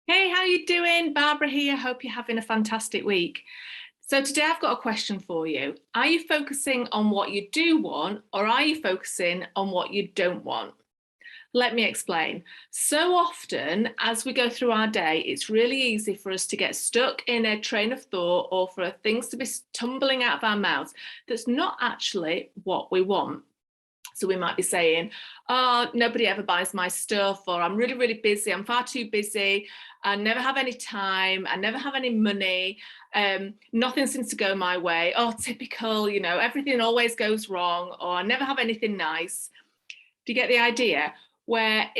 Hey, how you doing? Barbara here. Hope you're having a fantastic week. So today I've got a question for you. Are you focusing on what you do want, or are you focusing on what you don't want? Let me explain. So often as we go through our day, it's really easy for us to get stuck in a train of thought or for things to be tumbling out of our mouths that's not actually what we want. So we might be saying, oh, nobody ever buys my stuff, or I'm really, really busy. I'm far too busy. I never have any time. I never have any money. Nothing seems to go my way. Oh, typical, everything always goes wrong, or I never have anything nice. Do you get the idea? Where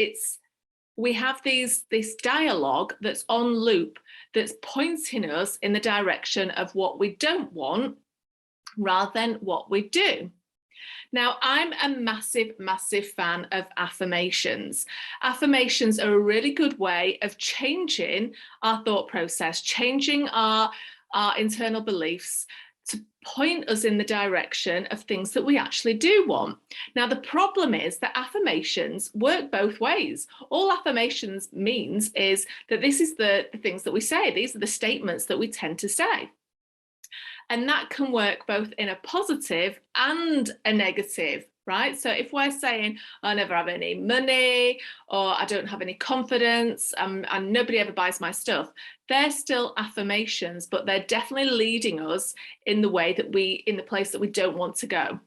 we have this dialogue that's on loop, that's pointing us in the direction of what we don't want rather than what we do. Now, I'm a massive, massive fan of affirmations. Affirmations are a really good way of changing our thought process, changing our internal beliefs to point us in the direction of things that we actually do want. Now, the problem is that affirmations work both ways. All affirmations means is that this is the things that we say. These are the statements that we tend to say. And that can work both in a positive and a negative, right? So if we're saying, I never have any money, or I don't have any confidence, and nobody ever buys my stuff, they're still affirmations, but they're definitely leading us in the place that we don't want to go.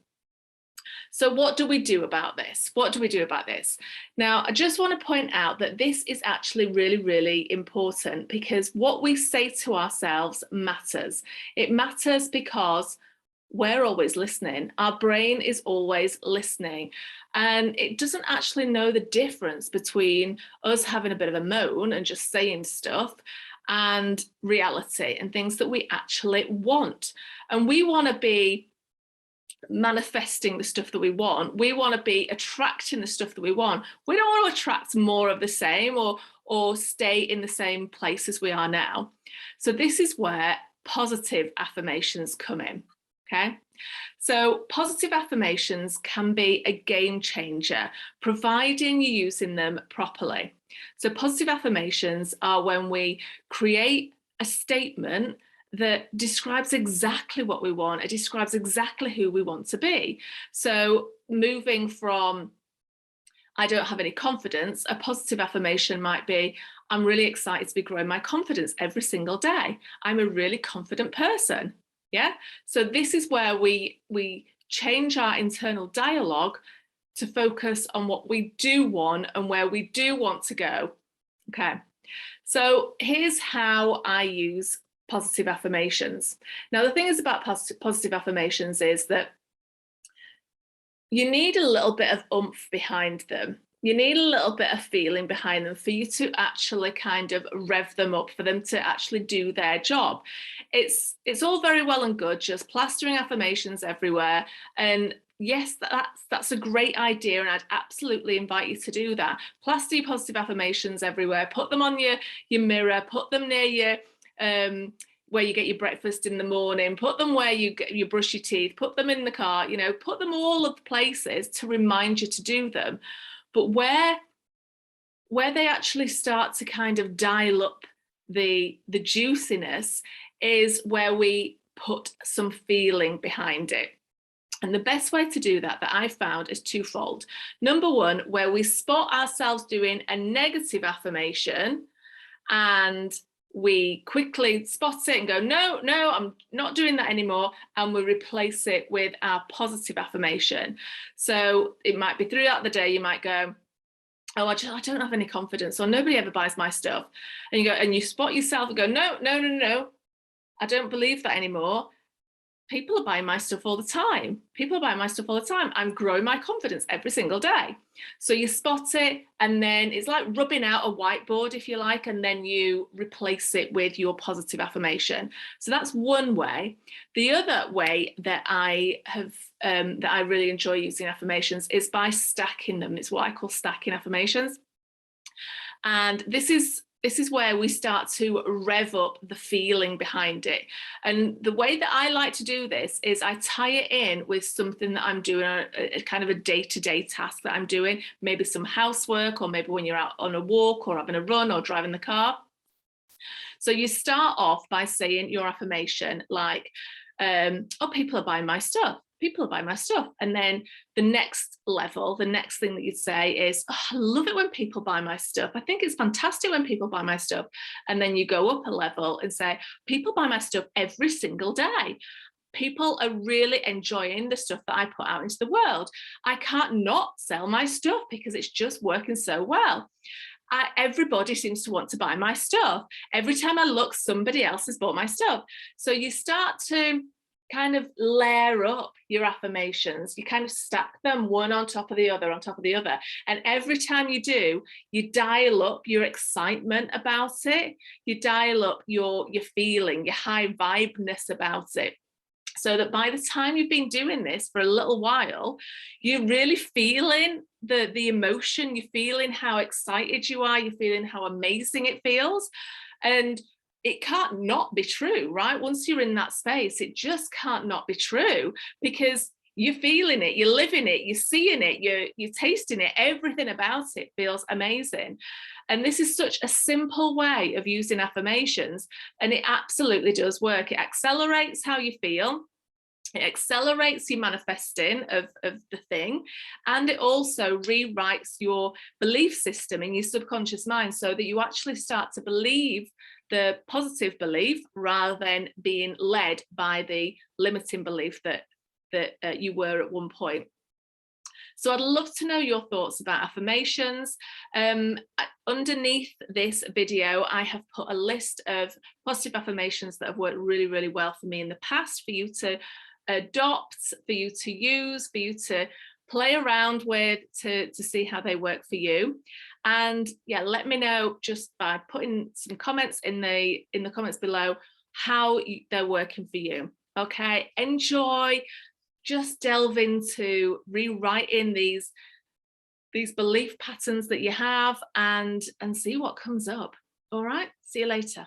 So what do we do about this? What do we do about this? Now, I just want to point out that this is actually really, really important, because what we say to ourselves matters. It matters because we're always listening. Our brain is always listening, and it doesn't actually know the difference between us having a bit of a moan and just saying stuff and reality and things that we actually want. And we want to be manifesting the stuff that we want. We want to be attracting the stuff that we want. We don't want to attract more of the same or stay in the same place as we are now. So this is where positive affirmations come in. Okay. So positive affirmations can be a game changer, providing you're using them properly. So positive affirmations are when we create a statement that describes exactly what we want. It describes exactly who we want to be. So moving from, I don't have any confidence, a positive affirmation might be, I'm really excited to be growing my confidence every single day. I'm a really confident person. Yeah. So this is where we change our internal dialogue to focus on what we do want and where we do want to go. Okay. So here's how I use positive affirmations. Now, the thing is about positive affirmations is that you need a little bit of oomph behind them. You need a little bit of feeling behind them for you to actually kind of rev them up, for them to actually do their job. It's all very well and good just plastering affirmations everywhere. And yes, that's a great idea, and I'd absolutely invite you to do that. Plaster your positive affirmations everywhere. Put them on your mirror. Put them near your where you get your breakfast in the morning. Put them where you brush your teeth. Put them in the car. Put them all of the places to remind you to do them. But where they actually start to kind of dial up the juiciness is where we put some feeling behind it. And the best way to do that I've found is twofold. Number one, where we spot ourselves doing a negative affirmation and we quickly spot it and go, no, I'm not doing that anymore. And we replace it with our positive affirmation. So it might be throughout the day, you might go, oh, I don't have any confidence, or nobody ever buys my stuff. And you go, and you spot yourself and go, no, I don't believe that anymore. People are buying my stuff all the time. I'm growing my confidence every single day. So you spot it, and then it's like rubbing out a whiteboard, if you like, and then you replace it with your positive affirmation. So that's one way. The other way that I really enjoy using affirmations is by stacking them. It's what I call stacking affirmations. And this is where we start to rev up the feeling behind it. And the way that I like to do this is I tie it in with something that I'm doing, a kind of a day-to-day task that I'm doing, maybe some housework, or maybe when you're out on a walk or having a run or driving the car. So you start off by saying your affirmation like, oh, people are buying my stuff. People are buying my stuff. And then the next level, the next thing that you'd say is, oh, I love it when people buy my stuff. I think it's fantastic when people buy my stuff. And then you go up a level and say, people buy my stuff every single day. People are really enjoying the stuff that I put out into the world. I can't not sell my stuff because it's just working so well. Everybody seems to want to buy my stuff. Every time I look, somebody else has bought my stuff. So you start to kind of layer up your affirmations. You kind of stack them one on top of the other, on top of the other. And every time you do, you dial up your excitement about it. You dial up your feeling, your high vibeness about it. So that by the time you've been doing this for a little while, you're really feeling the emotion, you're feeling how excited you are, you're feeling how amazing it feels. And it can't not be true, right? Once you're in that space, it just can't not be true, because you're feeling it, you're living it, you're seeing it, you're tasting it, everything about it feels amazing. And this is such a simple way of using affirmations, and it absolutely does work. It accelerates how you feel. It accelerates your manifesting of the thing, and it also rewrites your belief system in your subconscious mind so that you actually start to believe the positive belief rather than being led by the limiting belief that you were at one point. So I'd love to know your thoughts about affirmations. Underneath this video, I have put a list of positive affirmations that have worked really, really well for me in the past for you to adopt, for you to use, for you to play around with, to see how they work for you. And yeah, let me know just by putting some comments in the comments below how they're working for you. Okay, enjoy. Just delve into rewriting these belief patterns that you have and see what comes up. All right, see you later.